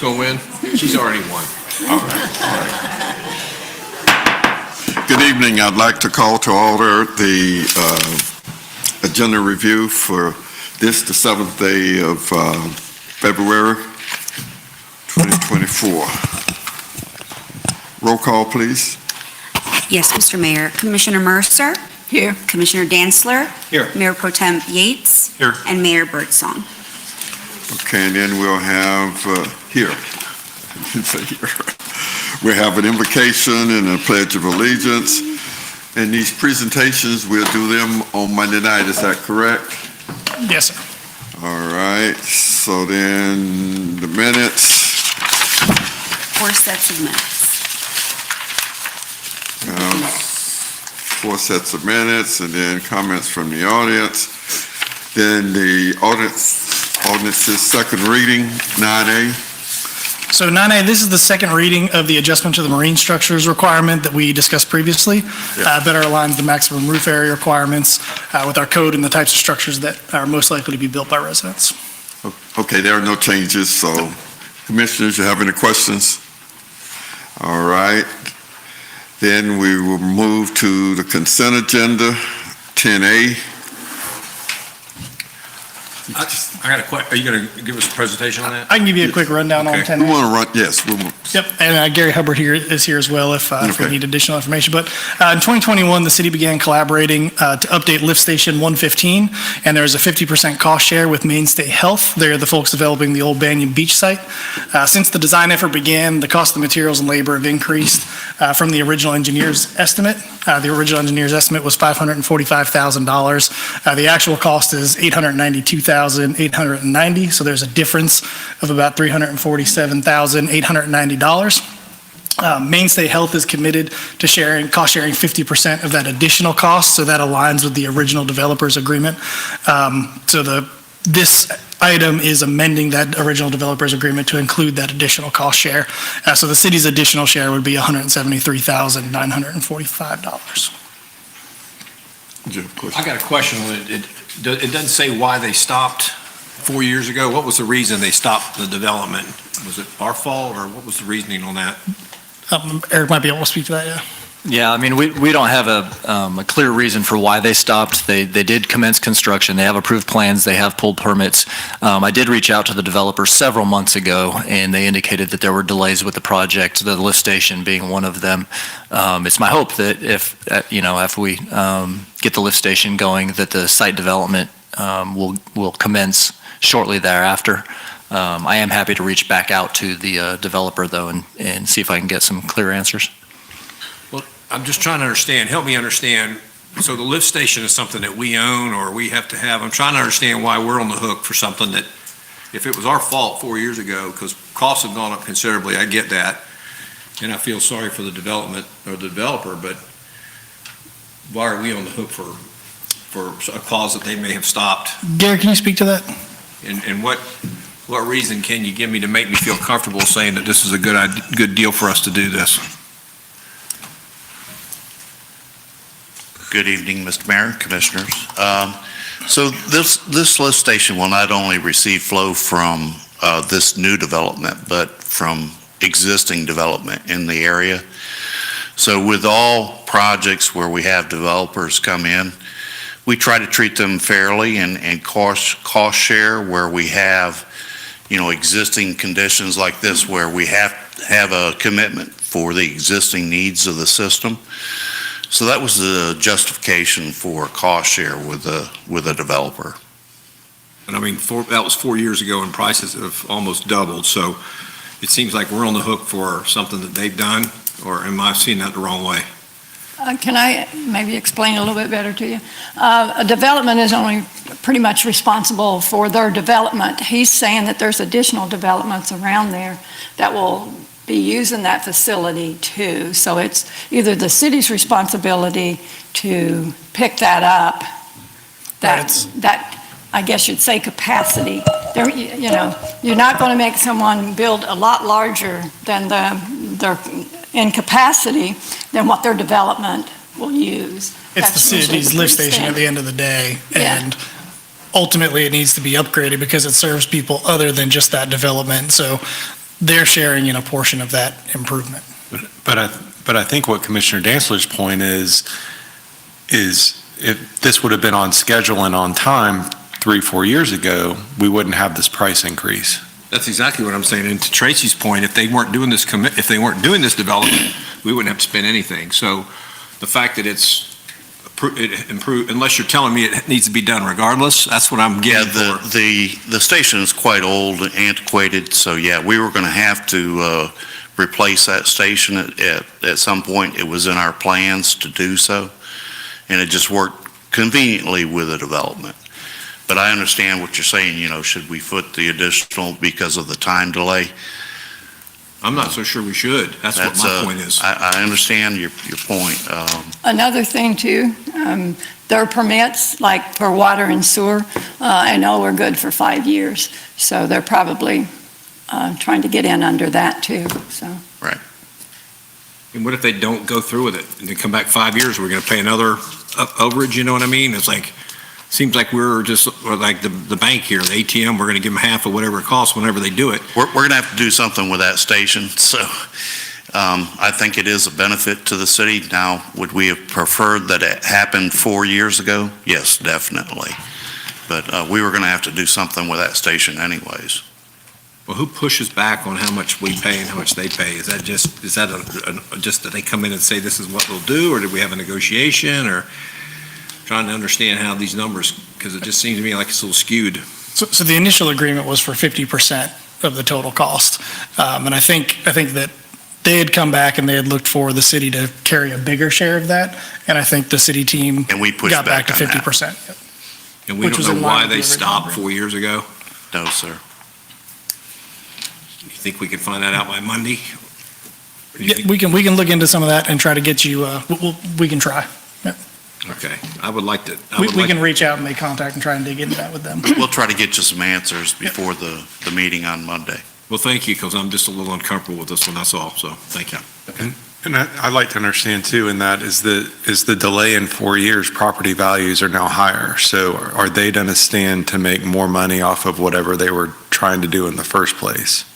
gonna win? She's already won. Good evening. I'd like to call to order the agenda review for this, the 7th day of February 2024. Roll call, please. Yes, Mr. Mayor. Commissioner Mercer? Here. Commissioner Dantzler? Here. Mayor Pro Tem Yates? Here. And Mayor Birdsong. Okay, and then we'll have here. We have an invocation and a pledge of allegiance. And these presentations, we'll do them on Monday night. Is that correct? Yes, sir. All right. So then the minutes. 4 sets of minutes. 4 sets of minutes, and then comments from the audience. Then the ordinance's second reading, 9A. So 9A, this is the second reading of the adjustment to the marine structures requirement that we discussed previously. Better aligns the maximum roof area requirements with our code and the types of structures that are most likely to be built by residents. Okay, there are no changes, so commissioners, you have any questions? All right. Then we will move to the consent agenda, 10A. I got a question. Are you gonna give us a presentation on that? I can give you a quick rundown on Okay. 10A. We want to run, yes. Yep, and Gary Hubbard is here as well if we Okay. need additional information. But in 2021, the city began collaborating to update Lift Station 115, and there's a 50% cost share with Mainstay Health. They're the folks developing the old Banyan Beach site. Since the design effort began, the cost of materials and labor have increased from the original engineer's estimate. The original engineer's estimate was $545,000. The actual cost is $892,890, so there's a difference of about $347,890. Mainstay Health is committed to cost sharing 50% of that additional cost, so that aligns with the original developer's agreement. This item is amending that original developer's agreement to include that additional cost share. So the city's additional share would be $173,945. I got a question. It doesn't say why they stopped 4 years ago. What was the reason they stopped the development? Was it our fault, or what was the reasoning on that? Eric might be able to speak to that, yeah. Yeah, I mean, we don't have a clear reason for why they stopped. They did commence construction. They have approved plans. They have pulled permits. I did reach out to the developer several months ago, and they indicated that there were delays with the project, the lift station being one of them. It's my hope that if we get the lift station going, that the site development will commence shortly thereafter. I am happy to reach back out to the developer, though, and see if I can get some clear answers. I'm just trying to understand, help me understand. So the lift station is something that we own or we have to have. I'm trying to understand why we're on the hook for something that, if it was our fault 4 years ago, because costs have gone up considerably, I get that. And I feel sorry for the development or the developer, but why are we on the hook for a cause that they may have stopped? Gary, can you speak to that? And what reason can you give me to make me feel comfortable saying that this is a good deal for us to do this? Good evening, Mr. Mayor, Commissioners. So this lift station will not only receive flow from this new development, but from existing development in the area. So with all projects where we have developers come in, we try to treat them fairly and cost share where we have, existing conditions like this where we have a commitment for the existing needs of the system. So that was the justification for cost share with a developer. And I mean, that was 4 years ago, and prices have almost doubled. So it seems like we're on the hook for something that they've done, or am I seeing that the wrong way? Can I maybe explain a little bit better to you? A development is only pretty much responsible for their development. He's saying that there's additional developments around there that will be using that facility too. So it's either the city's responsibility to pick that up, that I guess you'd say capacity. There, you're not going to make someone build a lot larger than their in capacity than what their development will use. It's the city's lift station at the end of the day, and ultimately it needs to be upgraded because it serves people other than just that development. So they're sharing in a portion of that improvement. But I think what Commissioner Dantzler's point is if this would have been on schedule and on time 3-4 years ago, we wouldn't have this price increase. That's exactly what I'm saying. And to Tracy's point, if they weren't doing this if they weren't doing this development, we wouldn't have to spend anything. So the fact that it improved, unless you're telling me it needs to be done regardless, that's what I'm Yeah, getting for. the station is quite old and antiquated, so yeah, we were going to have to replace that station at some point. It was in our plans to do so, and it just worked conveniently with the development. But I understand what you're saying, should we foot the additional because of the time delay? I'm not so sure we should. That's what my point is. I understand your point. Another thing too, their permits, like for water and sewer, I know we're good for 5 years. So they're probably trying to get in under that too, so. And what if they don't go through with it and they come back 5 years, we're going to pay another overage, you know what I mean? It's like, seems like we're just like the bank here, the ATM, we're going to give them half of whatever it costs whenever they do it. We're going to have to do something with that station, so I think it is a benefit to the city. Now, would we have preferred that it happened 4 years ago? Yes, definitely. But we were going to have to do something with that station anyways. Well, who pushes back on how much we pay and how much they pay? Is that just that they come in and say this is what we'll do, or did we have a negotiation, or trying to understand how these numbers, because it just seems to me like it's a little skewed. So the initial agreement was for 50% of the total cost. And I think that they had come back and they had looked for the city to carry a bigger share of that. And I think the city team And we pushed got back to back on that. 50%. And we Which don't was know in line why with they the original stopped agreement. 4 years ago. No, sir. You think we can find that out by Monday? Or do you Yeah, think- we can look into some of that and try to get you, we can try. Okay, I would like to. We can reach out and make contact and try and dig into that with them. We'll try to get you some answers before the meeting on Monday. Well, thank you, because I'm just a little uncomfortable with this one, that's all, so, thank you. And I'd like to understand too, in that is the delay in 4 years, property values are now higher. So are they going to stand to make more money off of whatever they were trying to do in the first place?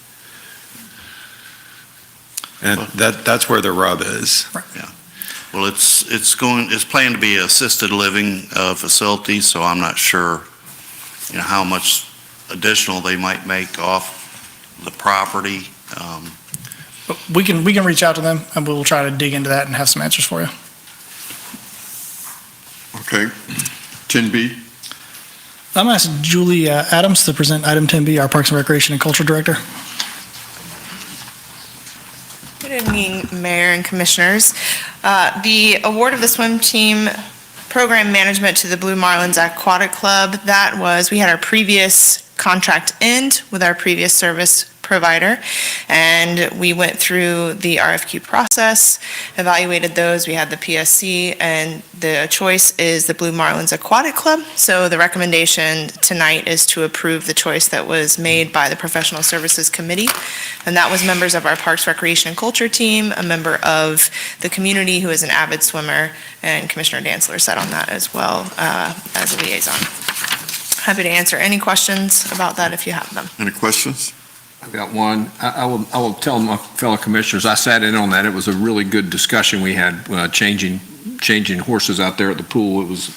And that's where the rub is. Well, it's planned to be an assisted living facility, so I'm not sure, how much additional they might make off the property. But we can reach out to them and we'll try to dig into that and have some answers for you. Okay. 10B, I'm going to ask Julie Adams to present item 10B, our Parks and Recreation and Culture Director. Good evening, Mayor and Commissioners. The award of the swim team program management to the Blue Marlins Aquatic Club, we had our previous contract end with our previous service provider, and we went through the RFQ process, evaluated those. We had the PSC, and the choice is the Blue Marlins Aquatic Club. So the recommendation tonight is to approve the choice that was made by the Professional Services Committee, and that was members of our Parks, Recreation, and Culture team, a member of the community who is an avid swimmer, and Commissioner Dantzler sat on that as well as a liaison. Happy to answer any questions about that if you have them. any questions? I've got one. I will tell my fellow commissioners, I sat in on that. It was a really good discussion we had, changing horses out there at the pool. It was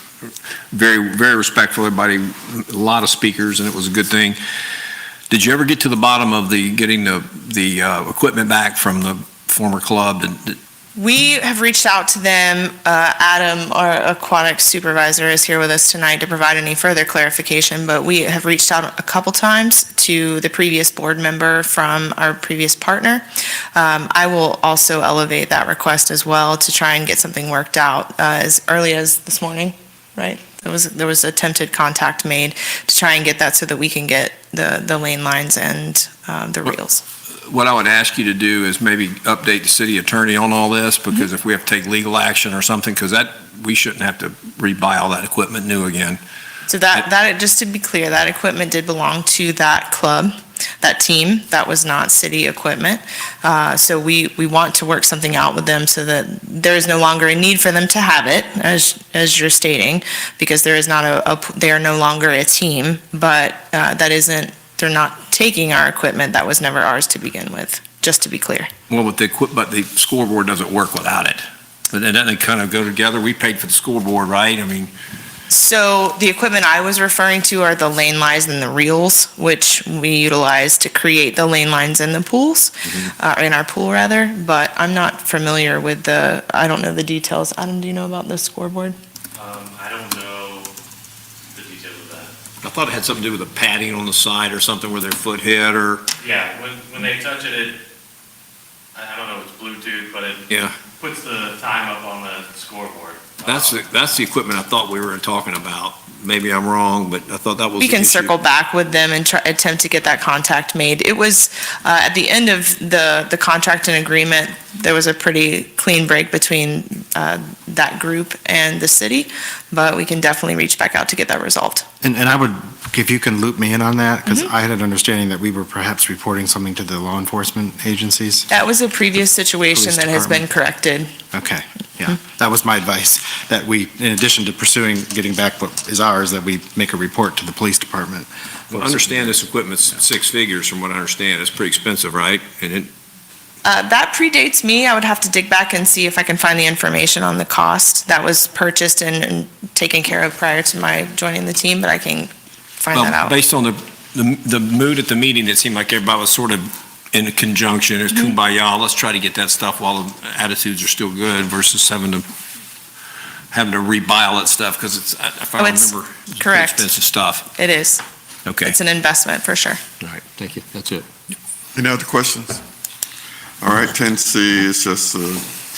very, very respectful. Everybody, a lot of speakers, and it was a good thing. Did you ever get to the bottom of getting the equipment back from the former club? We have reached out to them. Adam, our aquatic supervisor, is here with us tonight to provide any further clarification, but we have reached out a couple times to the previous board member from our previous partner. I will also elevate that request as well to try and get something worked out as early as this morning, right? There was attempted contact made to try and get that so that we can get the lane lines and the reels. What I would ask you to do is maybe update the city attorney on all this, because if we have to take legal action or something, because we shouldn't have to rebuy all that equipment new again. So that, just to be clear, that equipment did belong to that club, that team. That was not city equipment. So we want to work something out with them so that there is no longer a need for them to have it, as you're stating, because there is not they are no longer a team, but that isn't they're not taking our equipment. That was never ours to begin with, just to be clear. Well, but the scoreboard doesn't work without it. But then they kind of go together. We paid for the scoreboard, right? I mean, So the equipment I was referring to are the lane lines and the reels, which we utilize to create the lane lines in the pools, in our pool rather, but I'm not familiar with I don't know the details. Adam, do you know about the scoreboard? I don't know the details of that. I thought it had something to do with the padding on the side or something where their foot hit or, Yeah, when they touch it, I don't know if it's Bluetooth, but it yeah. puts the time up on the scoreboard. That's the equipment I thought we were talking about. Maybe I'm wrong, but I thought that was We the can issue. circle back with them and attempt to get that contact made. It was, at the end of the contract and agreement, there was a pretty clean break between that group and the city, but we can definitely reach back out to get that resolved. And I would, if you can loop me in on that, because I had an understanding that we were perhaps reporting something to the law enforcement agencies. That was a previous situation Police that has been department. corrected. Okay, yeah, that was my advice, that we, in addition to pursuing, getting back what is ours, that we make a report to the police department. Well, I understand this equipment's six figures from what I understand. It's pretty expensive, right? And it, That predates me. I would have to dig back and see if I can find the information on the cost that was purchased and taken care of prior to my joining the team, but I can find that well, out. based on the mood at the meeting, it seemed like everybody was sort of in a conjunction. It's kumbaya, let's try to get that stuff while the attitudes are still good versus having to rebuy all that stuff because it's, if I Oh, it's remember, it's pretty correct. expensive stuff. It is. Okay, It's an investment for sure. all right, thank you. That's it. Any other questions? All right, 10C is just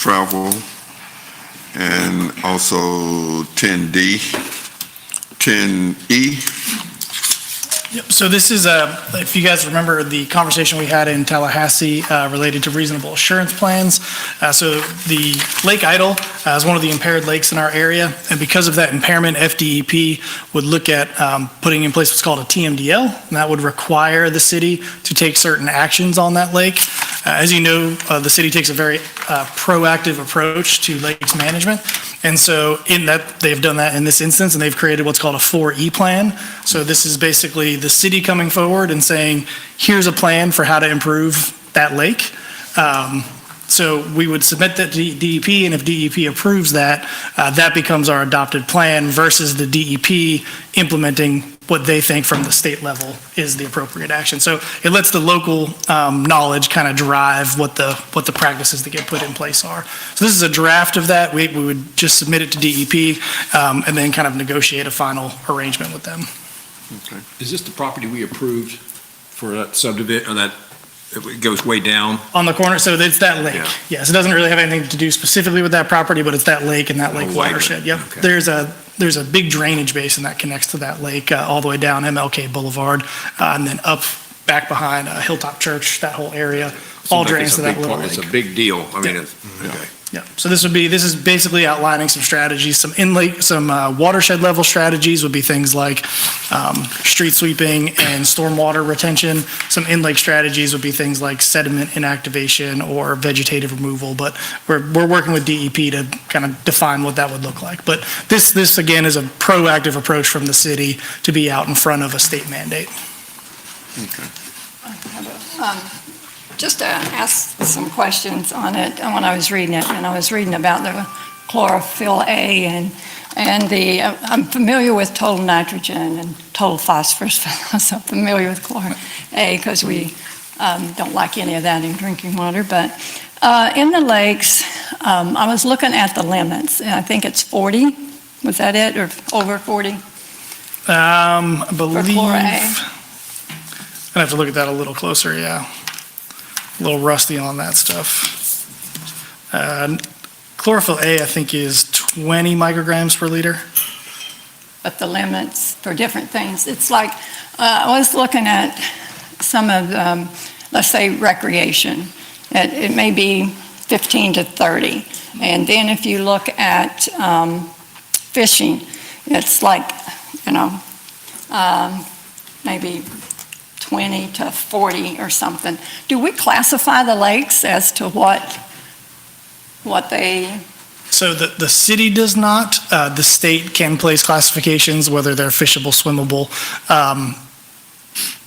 travel, and also 10D. 10E, Yep, so this is, if you guys remember the conversation we had in Tallahassee related to reasonable assurance plans. So the Lake Idle is one of the impaired lakes in our area, and because of that impairment, FDEP would look at putting in place what's called a TMDL, and that would require the city to take certain actions on that lake. As you know, the city takes a very proactive approach to lakes management, and so in that, they've done that in this instance, and they've created what's called a 4E plan. So this is basically the city coming forward and saying, here's a plan for how to improve that lake. So we would submit that to DEP, and if DEP approves that, that becomes our adopted plan versus the DEP implementing what they think from the state level is the appropriate action. So it lets the local knowledge kind of drive what the practices that get put in place are. So this is a draft of that. We would just submit it to DEP and then kind of negotiate a final arrangement with them. Is this the property we approved for that subdivision, or that, it goes way down? On the corner, so it's that lake. Yeah. Yes, it doesn't really have anything to do specifically with that property, but it's that lake and that lake Oh, watershed. Yep. okay. There's a big drainage basin that connects to that lake all the way down MLK Boulevard and then up back behind Hilltop Church, that whole area, all Seems like drains it's to a that big little part. lake. It's a big deal. I mean, Yeah. it's, okay. Yeah, so this is basically outlining some strategies, some watershed level strategies would be things like street sweeping and stormwater retention. Some in-lake strategies would be things like sediment inactivation or vegetative removal, but we're working with DEP to kind of define what that would look like. But this again is a proactive approach from the city to be out in front of a state mandate. Just to ask some questions on it when I was reading it, and I was reading about the chlorophyll A and the, I'm familiar with total nitrogen and total phosphorus, so I'm familiar with chlorophyll A because we don't like any of that in drinking water. But in the lakes, I was looking at the limits, and I think it's 40. Was that it, or over 40? I believe, chlor-A. I'd have to look at that a little closer, yeah. A little rusty on that stuff. Chlorophyll A, I think, is 20 micrograms per liter. But the limits for different things, it's like, I was looking at some of, let's say recreation, it may be 15 to 30. And then if you look at fishing, it's like, maybe 20 to 40 or something. Do we classify the lakes as to what they? So the city does not. The state can place classifications, whether they're fishable, swimmable.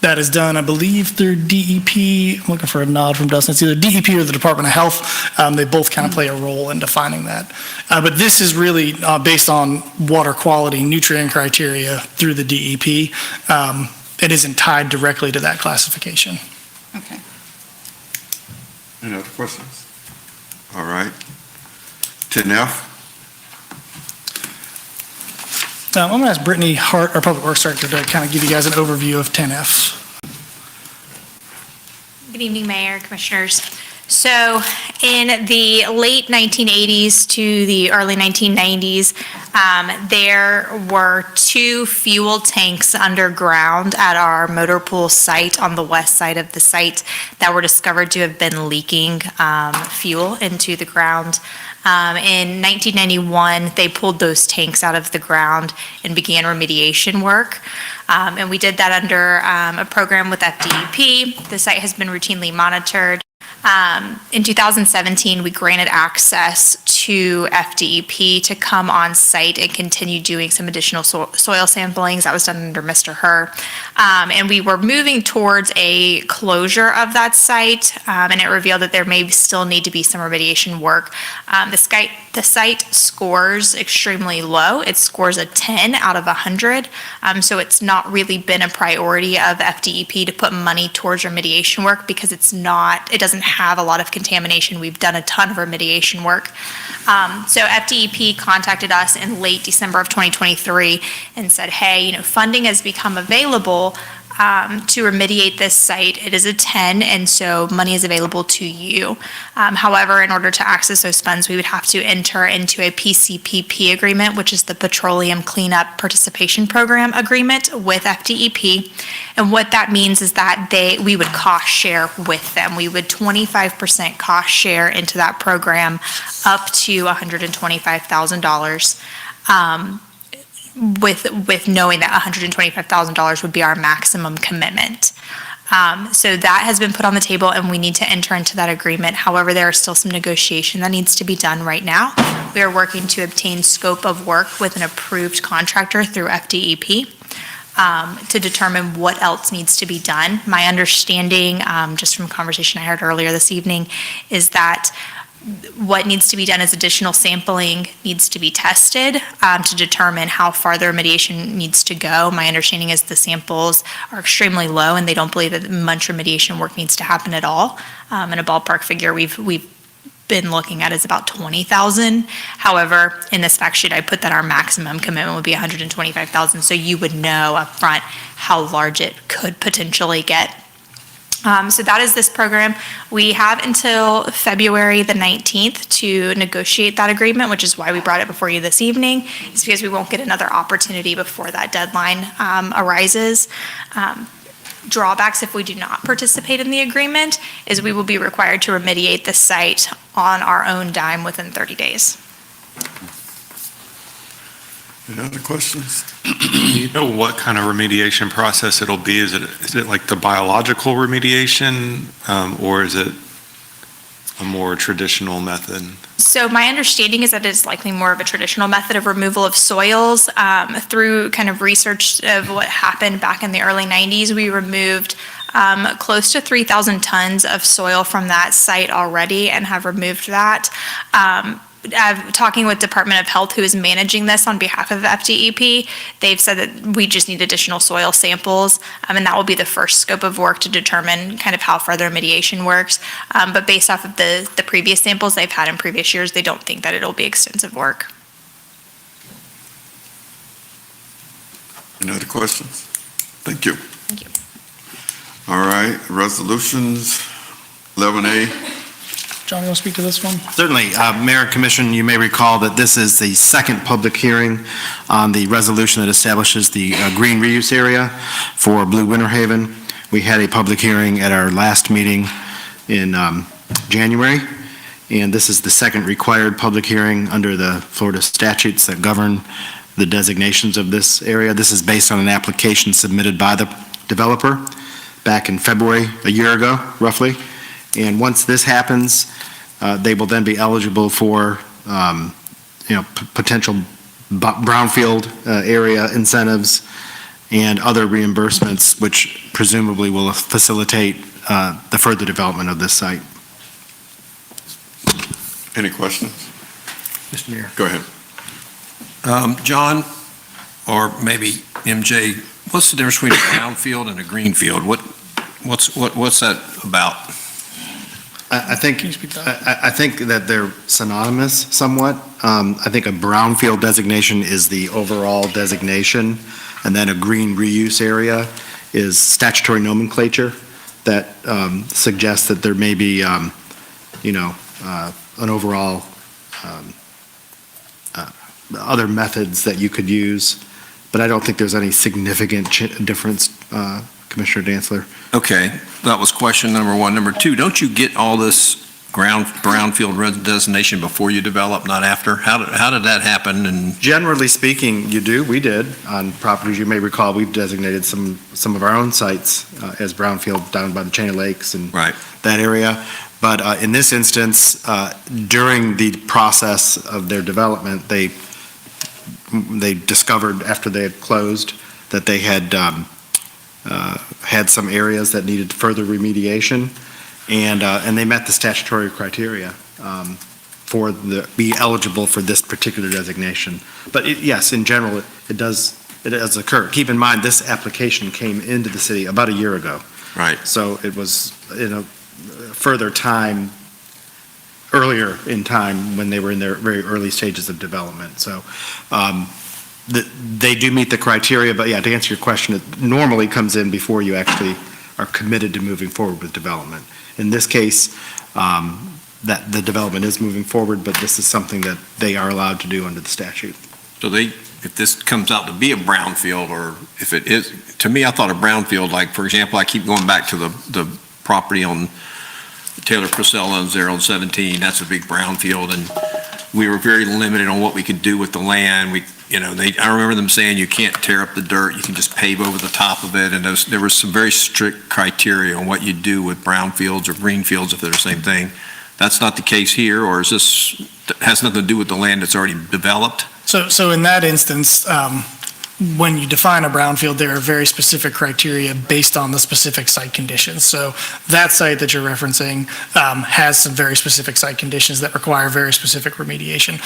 That is done, I believe, through DEP. I'm looking for a nod from Dustin. It's either DEP or the Department of Health. They both kind of play a role in defining that. But this is really based on water quality, nutrient criteria through the DEP. It isn't tied directly to that classification. Okay. Any other questions? All right. 10F, I'm going to ask Brittany Hart, our Public Works Director, to kind of give you guys an overview of 10F. Good evening, Mayor, Commissioners. So in the late 1980s to the early 1990s, there were 2 fuel tanks underground at our motor pool site on the west side of the site that were discovered to have been leaking fuel into the ground. In 1991, they pulled those tanks out of the ground and began remediation work. And we did that under a program with FDEP. The site has been routinely monitored. In 2017, we granted access to FDEP to come on site and continue doing some additional soil samplings. That was done under Mr. Herr. And we were moving towards a closure of that site, and it revealed that there may still need to be some remediation work. The site scores extremely low. It scores a 10 out of 100. So it's not really been a priority of FDEP to put money towards remediation work because it doesn't have a lot of contamination. We've done a ton of remediation work. So FDEP contacted us in late December of 2023 and said, hey, funding has become available to remediate this site. It is a 10, and so money is available to you. However, in order to access those funds, we would have to enter into a PCPP agreement, which is the Petroleum Cleanup Participation Program agreement with FDEP. And what that means is that we would cost share with them. We would 25% cost share into that program up to $125,000. With knowing that $125,000 would be our maximum commitment. So that has been put on the table and we need to enter into that agreement. However, there is still some negotiation that needs to be done right now. We are working to obtain scope of work with an approved contractor through FDEP to determine what else needs to be done. My understanding, just from a conversation I heard earlier this evening, is that what needs to be done is additional sampling needs to be tested to determine how far the remediation needs to go. My understanding is the samples are extremely low and they don't believe that much remediation work needs to happen at all. And a ballpark figure we've been looking at is about 20,000. However, in this fact sheet, I put that our maximum commitment would be 125,000, so you would know up front how large it could potentially get. So that is this program. We have until February the 19th to negotiate that agreement, which is why we brought it before you this evening. It's because we won't get another opportunity before that deadline arises. Drawbacks if we do not participate in the agreement is we will be required to remediate the site on our own dime within 30 days. any other questions? Do you know what kind of remediation process it'll be? Is it like the biological remediation, or is it a more traditional method? So my understanding is that it's likely more of a traditional method of removal of soils. Through kind of research of what happened back in the early 90s, we removed close to 3,000 tons of soil from that site already and have removed that. Talking with Department of Health, who is managing this on behalf of FDEP, they've said that we just need additional soil samples, and that will be the first scope of work to determine kind of how far the remediation works. But based off of the previous samples they've had in previous years, they don't think that it'll be extensive work. Any other questions? Thank you. Thank you. All right, resolutions, 11A. John, you want to speak to this one? Certainly. Mayor and Commission, you may recall that this is the second public hearing on the resolution that establishes the green reuse area for Blue Winter Haven. We had a public hearing at our last meeting in January, and this is the second required public hearing under the Florida statutes that govern the designations of this area. This is based on an application submitted by the developer back in February, a year ago, roughly. And once this happens, they will then be eligible for, potential brownfield area incentives and other reimbursements, which presumably will facilitate the further development of this site. Any questions? Mr. Mayor. Go ahead. John, or maybe MJ, what's the difference between a brownfield and a greenfield? What's that about? I think, Can you speak to that? I think that they're synonymous somewhat. I think a brownfield designation is the overall designation, and then a green reuse area is statutory nomenclature that suggests that there may be, an overall, other methods that you could use, but I don't think there's any significant difference, Commissioner Dantzler. Okay, that was question number one. Number two, don't you get all this brownfield designation before you develop, not after? How did that happen? And Generally speaking, you do. We did on properties. You may recall, we've designated some of our own sites as brownfield down by the Chain of Lakes and right. that area. But in this instance, during the process of their development, they discovered after they had closed that they had had some areas that needed further remediation, and they met the statutory criteria be eligible for this particular designation. But yes, in general, it does occur. Keep in mind, this application came into the city about a year ago. Right. So it was in a further time, earlier in time, when they were in their very early stages of development. So they do meet the criteria, but yeah, to answer your question, it normally comes in before you actually are committed to moving forward with development. In this case, that the development is moving forward, but this is something that they are allowed to do under the statute. So if this comes out to be a brownfield, or if it is, to me, I thought a brownfield, like, for example, I keep going back to the property on Taylor Priscilla owns there on 17, that's a big brownfield, and we were very limited on what we could do with the land. I remember them saying you can't tear up the dirt, you can just pave over the top of it, and there was some very strict criteria on what you do with brownfields or greenfields if they're the same thing. That's not the case here, or is this, has nothing to do with the land that's already developed? So in that instance, when you define a brownfield, there are very specific criteria based on the specific site conditions. So that site that you're referencing has some very specific site conditions that require very specific remediation.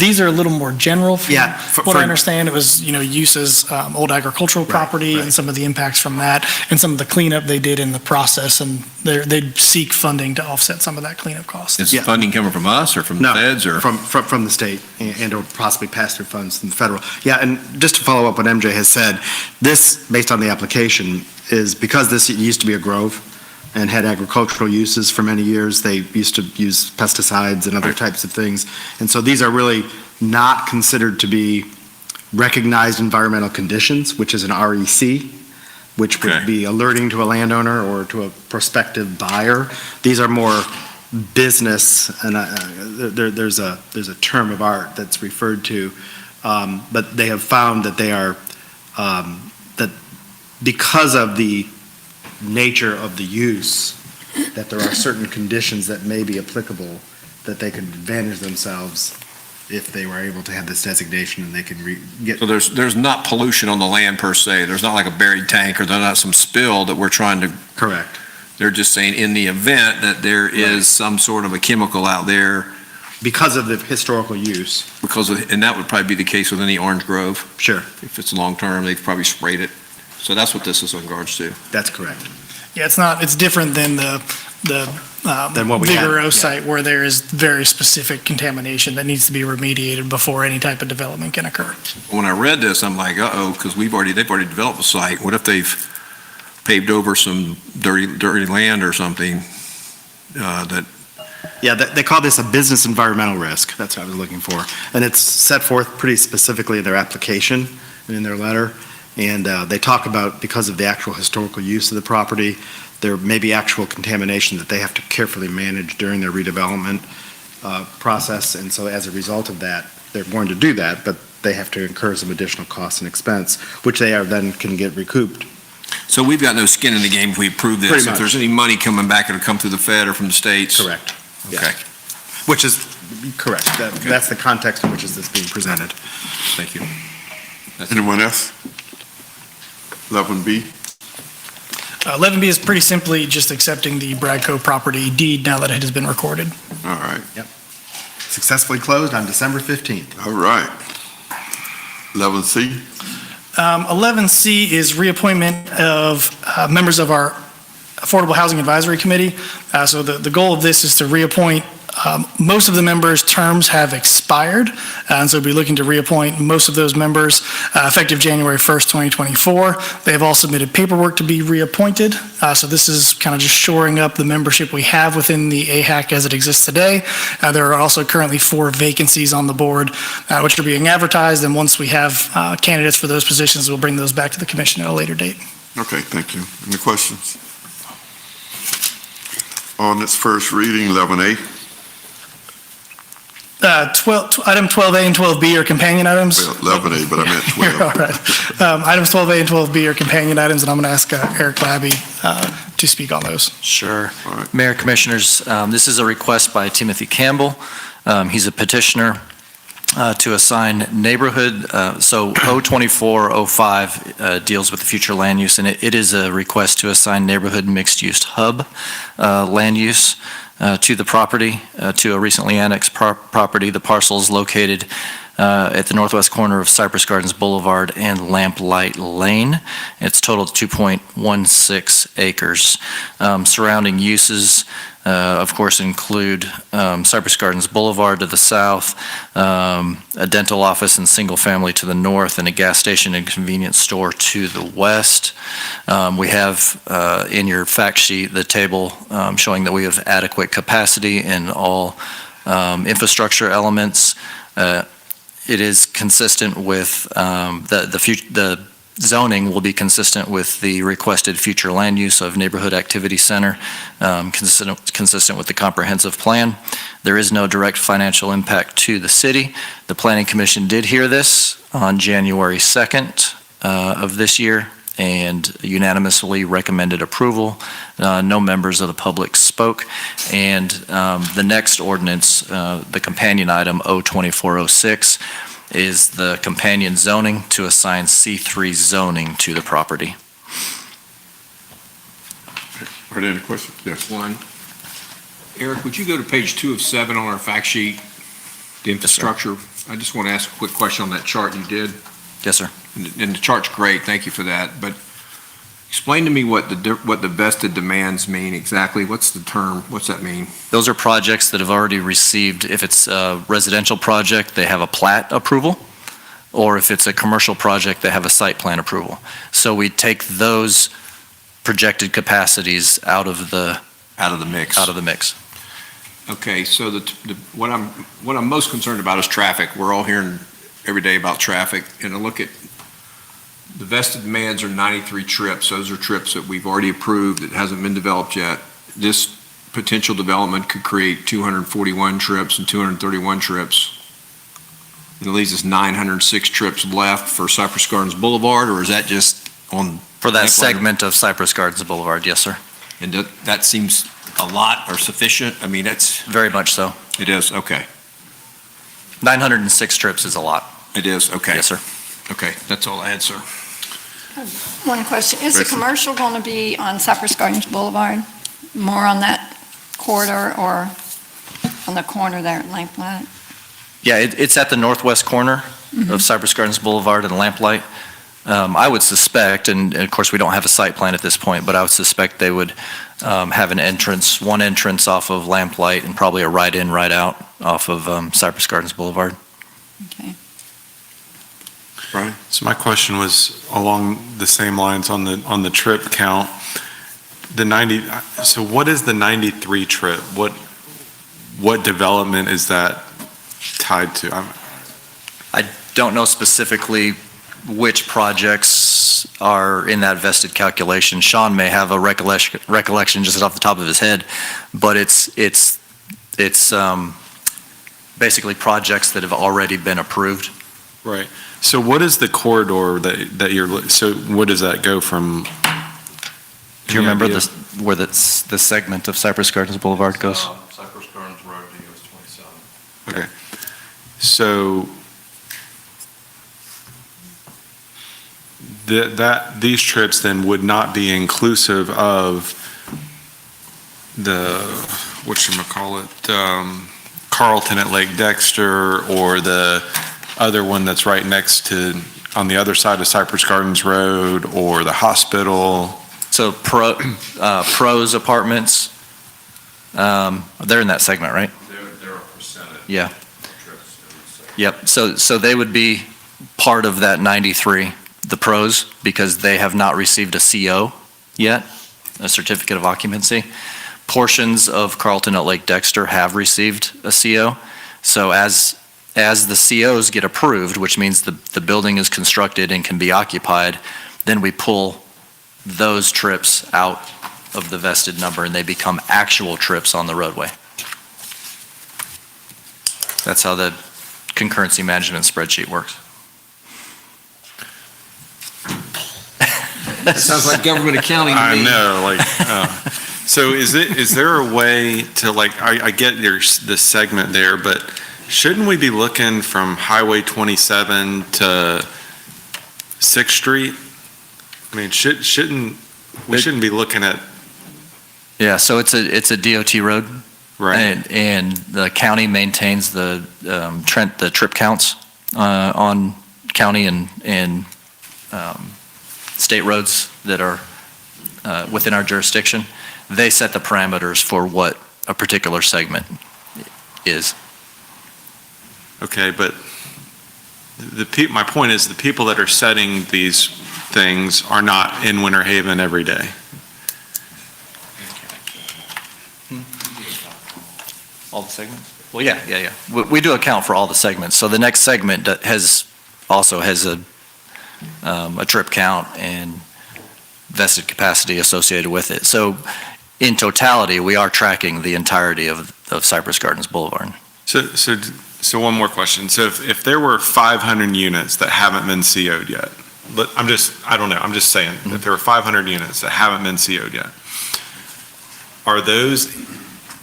These are a little more general. From what I understand, it was, use as old agricultural property and some of the impacts from that and some of the cleanup they did in the process, and they'd seek funding to offset some of that cleanup cost. Is funding coming from us or from the feds? Or from the state and or possibly pass-through funds from the federal. Yeah, and just to follow up what MJ has said, this, based on the application, is because this used to be a grove and had agricultural uses for many years. They used to use pesticides and other types of things. And so these are really not considered to be recognized environmental conditions, which is an REC, which would be alerting to a landowner or to a prospective buyer. These are more business, and there's a term of art that's referred to, but they have found that they are, that because of the nature of the use, that there are certain conditions that may be applicable, that they could advantage themselves if they were able to have this designation and they could get. So there's not pollution on the land per se, there's not like a buried tank, or there's not some spill that we're trying to. Correct. They're just saying in the event that there is some sort of a chemical out there. Because of the historical use. And that would probably be the case with any orange grove. Sure. If it's long-term, they've probably sprayed it. So that's what this is in regards to. That's correct. Yeah, it's different than the Than what we had, Vigoro yeah. site where there is very specific contamination that needs to be remediated before any type of development can occur. When I read this, I'm like, uh-oh, because they've already developed a site. What if they've paved over some dirty land or something that. Yeah, they call this a business environmental risk. That's what I was looking for. And it's set forth pretty specifically in their application and in their letter. And they talk about, because of the actual historical use of the property, there may be actual contamination that they have to carefully manage during their redevelopment process. And so as a result of that, they're going to do that, but they have to incur some additional costs and expense, which they are then can get recouped. So we've got no skin in the game if we approve this. Pretty If much. there's any money coming back, it'll come through the Fed or from the states. Correct. Okay, Which is correct. That's the context in which is this being presented. thank you. Anyone else? 11B? 11B is pretty simply just accepting the Bradco property deed now that it has been recorded. All right, Successfully closed on December 15th. all right. 11C? 11C is reappointment of members of our Affordable Housing Advisory Committee. So the goal of this is to reappoint, most of the members' terms have expired, and so we'll be looking to reappoint most of those members effective January 1st, 2024. They have all submitted paperwork to be reappointed, so this is kind of just shoring up the membership we have within the AHAC as it exists today. There are also currently 4 vacancies on the board, which are being advertised, and once we have candidates for those positions, we'll bring those back to the commission at a later date. Okay, thank you. Any questions? On its first reading, 11A? Item 12A and 12B are companion items. Well, 11A, but I meant 12. You're all right. Items 12A and 12B are companion items, and I'm going to ask Eric Labby to speak on those. Sure. All right. Mayor, Commissioners, this is a request by Timothy Campbell. He's a petitioner to assign neighborhood, so 02405 deals with the future land use, and it is a request to assign neighborhood mixed-use hub land use to the property, to a recently annexed property. The parcel is located at the northwest corner of Cypress Gardens Boulevard and Lamplight Lane. It's total 2.16 acres. Surrounding uses, of course, include Cypress Gardens Boulevard to the south, a dental office and single family to the north, and a gas station and convenience store to the west. We have in your fact sheet the table showing that we have adequate capacity in all infrastructure elements. It is consistent with the zoning will be consistent with the requested future land use of Neighborhood Activity Center, consistent with the comprehensive plan. There is no direct financial impact to the city. The Planning Commission did hear this on January 2nd of this year and unanimously recommended approval. No members of the public spoke. And the next ordinance, the companion item 02406, is the companion zoning to assign C3 zoning to the property. Are there any questions? Yes. One. Eric, would you go to page 2 of 7 on our fact sheet, the infrastructure? I just want to ask a quick question on that chart you did. Yes, sir. And the chart's great, thank you for that, but explain to me what the vested demands mean exactly. What's the term? What's that mean? Those are projects that have already received, if it's a residential project, they have a plat approval, or if it's a commercial project, they have a site plan approval. So we take those projected capacities out of the mix. Out of the mix. Okay, so what I'm most concerned about is traffic. We're all hearing every day about traffic, and I look at the vested demands are 93 trips. Those are trips that we've already approved. It hasn't been developed yet. This potential development could create 241 trips and 231 trips. And it leaves us 906 trips left for Cypress Gardens Boulevard, or is that just on? For that segment of Cypress Gardens Boulevard, yes, sir. And that seems a lot or sufficient? I mean, it's. Very much so. It is, okay. 906 trips is a lot. It is, okay. Yes, sir. Okay, that's all I had, sir. One question, is the Tracy. commercial going to be on Cypress Gardens Boulevard? More on that corridor or on the corner there at Lamplight? Yeah, it's at the northwest corner of Cypress Gardens Boulevard and Lamplight. I would suspect, and of course, we don't have a site plan at this point, but I would suspect they would have one entrance off of Lamplight and probably a right in, right out off of Cypress Gardens Boulevard. Okay. Brian? So my question was along the same lines on the trip count. So what is the 93 trip? What development is that tied to? I don't know specifically which projects are in that vested calculation. Sean may have a recollection just off the top of his head, but it's basically projects that have already been approved. Right. So what is the corridor that you're, so what does that go from? Do you remember idea? where the segment of Cypress Gardens Boulevard goes? Cypress Gardens Road to US 27. Okay. So these trips then would not be inclusive of the, whatchamacallit, Carlton at Lake Dexter, or the other one that's right next to, on the other side of Cypress Gardens Road, or the hospital. So Pros Apartments, they're in that segment, right? They're a percentage. Yeah. Trips, I would say. Yep, so they would be part of that 93, the Pros, because they have not received a CO yet, a certificate of occupancy. Portions of Carlton at Lake Dexter have received a CO. So as the COs get approved, which means the building is constructed and can be occupied, then we pull those trips out of the vested number and they become actual trips on the roadway. That's how the concurrency management spreadsheet works. Sounds like government accounting to I me. know, so is there a way to, like, I get there's this segment there, but shouldn't we be looking from Highway 27 to 6th Street? I mean, we shouldn't be looking at, Yeah, so it's a DOT road. right? And the county maintains the trip counts on county and state roads that are within our jurisdiction. They set the parameters for what a particular segment is. Okay, but my point is, the people that are setting these things are not in Winter Haven every day. All the segments? Well, yeah. We do account for all the segments. So the next segment also has a trip count and vested capacity associated with it. So in totality, we are tracking the entirety of Cypress Gardens Boulevard. So one more question. So if there were 500 units that haven't been CO'd yet, but I'm just saying, if there were 500 units that haven't been CO'd yet, are those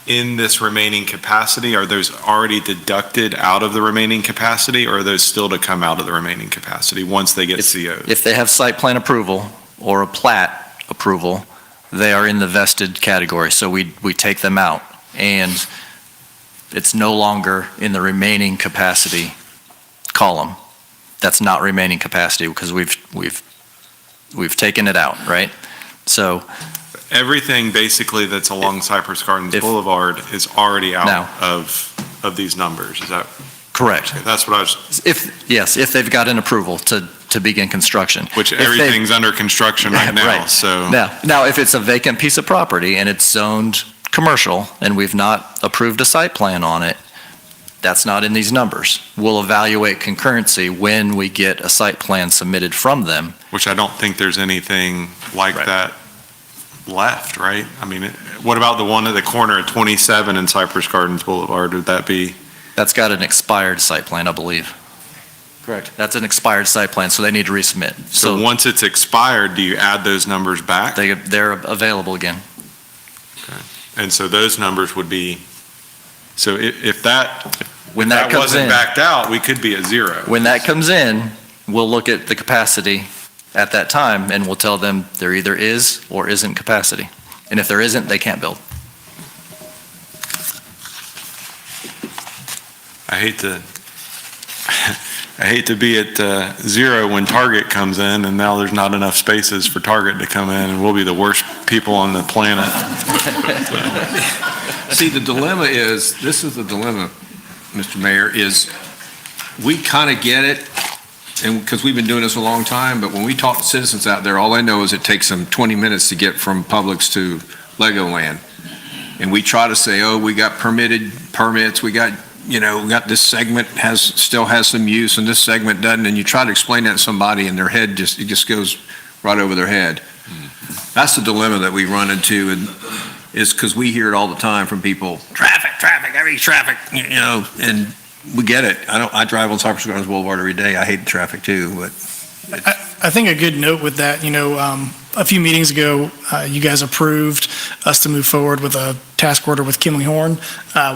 in this remaining capacity? Are those already deducted out of the remaining capacity, or are those still to come out of the remaining capacity once they get CO'd? If they have site plan approval or a plat approval, they are in the vested category. So we take them out, and it's no longer in the remaining capacity column. That's not remaining capacity because we've taken it out, right? So Everything basically that's along Cypress Gardens Boulevard is already out Now. of these numbers. Is that? correct. Okay, that's what I was, If they've got an approval to begin construction. which If they- everything's under construction right now, Right. so. Now, if it's a vacant piece of property and it's zoned commercial and we've not approved a site plan on it, that's not in these numbers. We'll evaluate concurrency when we get a site plan submitted from them. Which I don't think there's anything like Right. that left, right? I mean, what about the one at the corner of 27 and Cypress Gardens Boulevard? Would that be? That's got an expired site plan, I believe. Correct. That's an expired site plan, so they need to resubmit. So once it's expired, do you add those numbers back? They're available again. And so those numbers would be, so if that When that comes wasn't in, backed out, we could be at zero. when that comes in, we'll look at the capacity at that time and we'll tell them there either is or isn't capacity. And if there isn't, they can't build. I hate to be at zero when Target comes in, and now there's not enough spaces for Target to come in, and we'll be the worst people on the planet. See, the dilemma is, this is the dilemma, Mr. Mayor, is we kind of get it, and because we've been doing this a long time, but when we talk to citizens out there, all they know is it takes them 20 minutes to get from Publix to Legoland. And we try to say, oh, we got permits, we got this segment still has some use and this segment doesn't, and you try to explain that to somebody and their head just goes right over their head. That's the dilemma that we run into, and is because we hear it all the time from people, traffic, and we get it. I drive on Cypress Gardens Boulevard every day. I hate the traffic too, but I think a good note with that, a few meetings ago, you guys approved us to move forward with a task order with Kimley Horn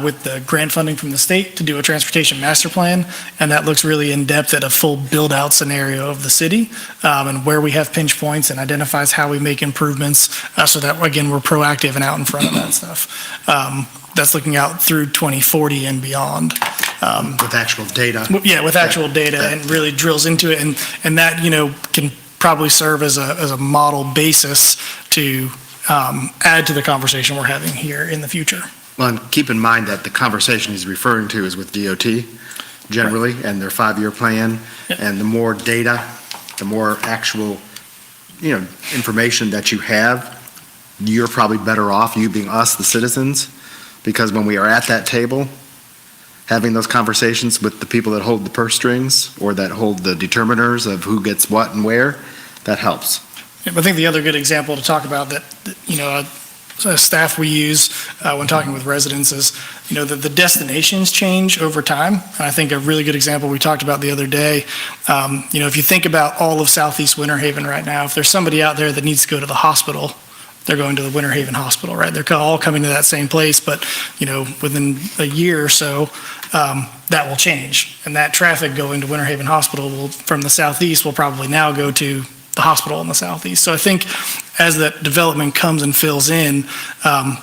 with the grant funding from the state to do a transportation master plan. And that looks really in-depth at a full build-out scenario of the city and where we have pinch points and identifies how we make improvements so that, again, we're proactive and out in front of that stuff. That's looking out through 2040 and beyond. With actual data. Yeah, with actual data and really drills into it. And that, can probably serve as a model basis to add to the conversation we're having here in the future. Well, and keep in mind that the conversation he's referring to is with DOT generally and their 5-year plan. Yep. And the more data, the more actual, information that you have, you're probably better off, you being us, the citizens, because when we are at that table, having those conversations with the people that hold the purse strings or that hold the determiners of who gets what and where, that helps. I think the other good example to talk about that, staff we use when talking with residents is, the destinations change over time. And I think a really good example we talked about the other day, if you think about all of Southeast Winter Haven right now, if there's somebody out there that needs to go to the hospital, they're going to the Winter Haven Hospital, right? They're all coming to that same place, but, within a year or so, that will change. And that traffic going to Winter Haven Hospital from the southeast will probably now go to the hospital in the southeast. So I think as that development comes and fills in,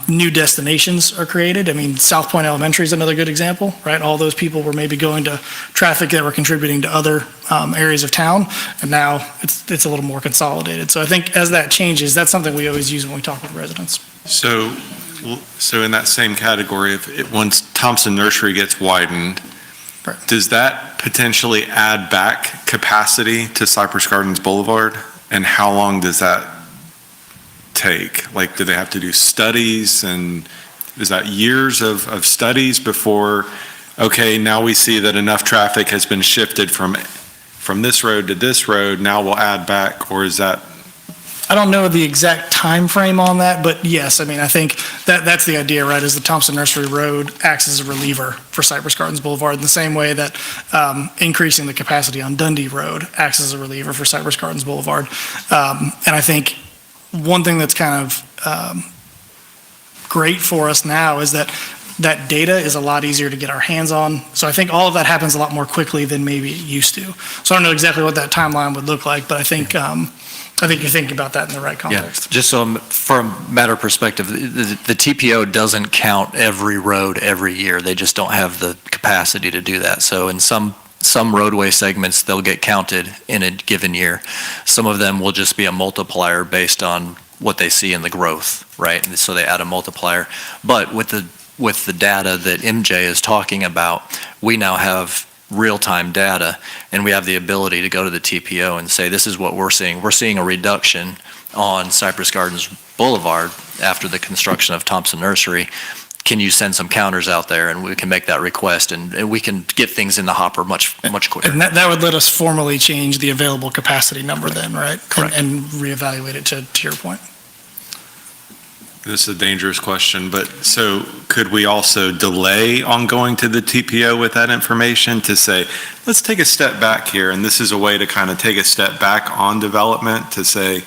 new destinations are created. I mean, South Point Elementary is another good example, right? All those people were maybe going to traffic that were contributing to other areas of town, and now it's a little more consolidated. So I think as that changes, that's something we always use when we talk with residents. So in that same category, once Thompson Nursery gets widened, Right. does that potentially add back capacity to Cypress Gardens Boulevard? And how long does that take? Like, do they have to do studies? And is that years of studies before, okay, now we see that enough traffic has been shifted from this road to this road, now we'll add back? Or is that? I don't know the exact time frame on that, but yes, I mean, I think that's the idea, right, is the Thompson Nursery Road acts as a reliever for Cypress Gardens Boulevard in the same way that increasing the capacity on Dundee Road acts as a reliever for Cypress Gardens Boulevard. And I think one thing that's kind of great for us now is that data is a lot easier to get our hands on. So I think all of that happens a lot more quickly than maybe it used to. So I don't know exactly what that timeline would look like, but I think you're thinking about that in the right context. Yeah, just so from a matter of perspective, the TPO doesn't count every road every year. They just don't have the capacity to do that. So in some roadway segments, they'll get counted in a given year. Some of them will just be a multiplier based on what they see in the growth, right? And so they add a multiplier. But with the data that MJ is talking about, we now have real-time data, and we have the ability to go to the TPO and say, this is what we're seeing. We're seeing a reduction on Cypress Gardens Boulevard after the construction of Thompson Nursery. Can you send some counters out there? And we can make that request, and we can get things in the hopper much quicker. And that would let us formally change the available capacity number then, right? Correct. And reevaluate it to your point. This is a dangerous question, but so could we also delay on going to the TPO with that information to say, let's take a step back here, and this is a way to kind of take a step back on development to say,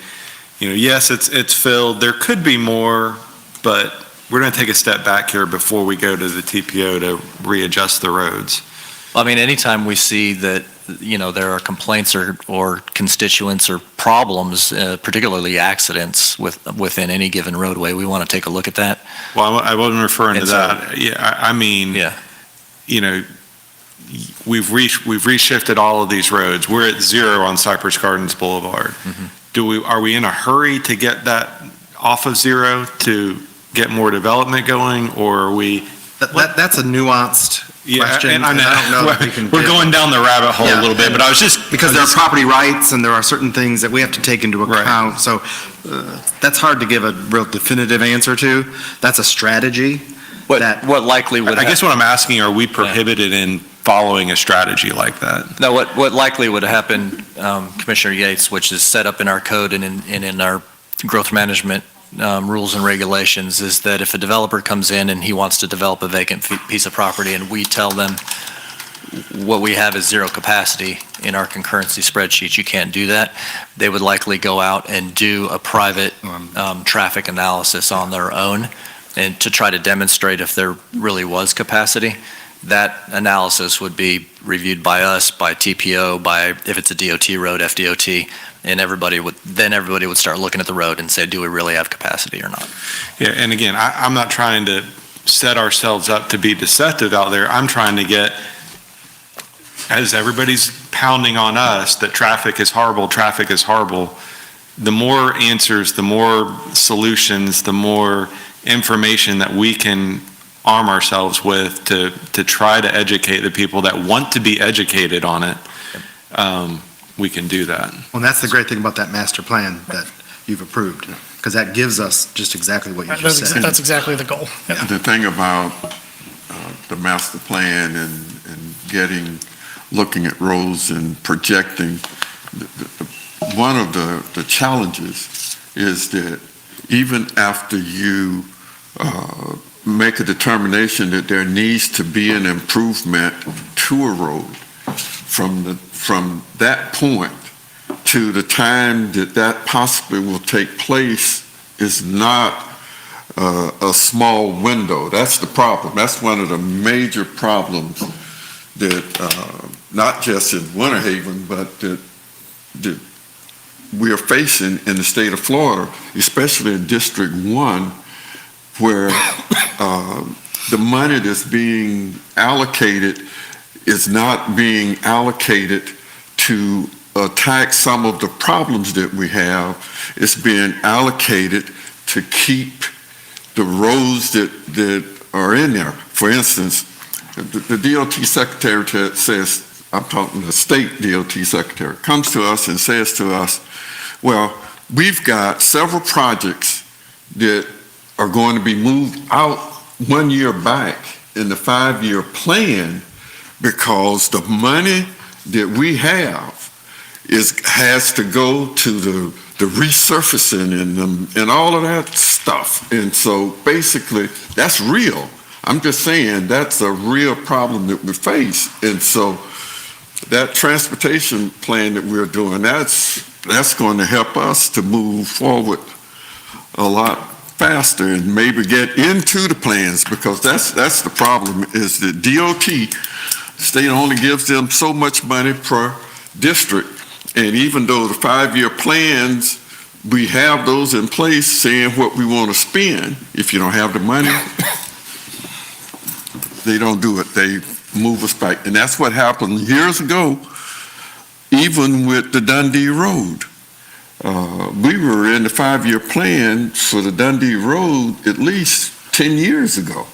yes, it's filled, there could be more, but we're going to take a step back here before we go to the TPO to readjust the roads. I mean, anytime we see that, there are complaints or constituents or problems, particularly accidents within any given roadway, we want to take a look at that. Well, I wasn't referring to And so- that. Yeah, I mean, Yeah. We've reshifted all of these roads. We're at 0 on Cypress Gardens Boulevard. Mhm. Are we in a hurry to get that off of 0 to get more development going, or are we? That's a nuanced question. And I and I don't know if we can We're give- going down the rabbit hole a little bit, but I was just. Because there are property rights and there are certain things that we have to take into account. So that's hard to give a real definitive answer to. That's a strategy. What likely would I guess what I'm asking, are we prohibited in following a strategy like that? No, what likely would happen, Commissioner Yates, which is set up in our code and in our growth management rules and regulations, is that if a developer comes in and he wants to develop a vacant piece of property and we tell them, what we have is zero capacity in our concurrency spreadsheet. You can't do that. They would likely go out and do a private traffic analysis on their own and to try to demonstrate if there really was capacity. That analysis would be reviewed by us, by TPO, by, if it's a DOT road, FDOT, and everybody would start looking at the road and say, do we really have capacity or not? Yeah, and again, I'm not trying to set ourselves up to be deceptive out there. I'm trying to get, as everybody's pounding on us that traffic is horrible, the more answers, the more solutions, the more information that we can arm ourselves with to try to educate the people that want to be educated on it, we can do that. Well, and that's the great thing about that master plan that you've approved, because that gives us just exactly what you just said. That's exactly the goal. Yeah. The thing about the master plan and looking at roads and projecting, one of the challenges is that even after you make a determination that there needs to be an improvement to a road, from that point to the time that possibly will take place is not a small window. That's the problem. That's one of the major problems that not just in Winter Haven, but that we are facing in the state of Florida, especially in District 1, where the money that's being allocated is not being allocated to attack some of the problems that we have. It's being allocated to keep the roads that are in there. For instance, the DOT secretary says, I'm talking the state DOT secretary, comes to us and says to us, well, we've got several projects that are going to be moved out 1 year back in the 5-year plan because the money that we have has to go to the resurfacing and all of that stuff. And so basically, that's real. I'm just saying that's a real problem that we face. And so that transportation plan that we're doing, that's going to help us to move forward a lot faster and maybe get into the plans, because that's the problem, is that DOT, state only gives them so much money per district. And even though the 5-year plans, we have those in place saying what we want to spend, if you don't have the money, they don't do it. They move us back. And that's what happened years ago, even with the Dundee Road. We were in the 5-year plan for the Dundee Road at least 10 years ago.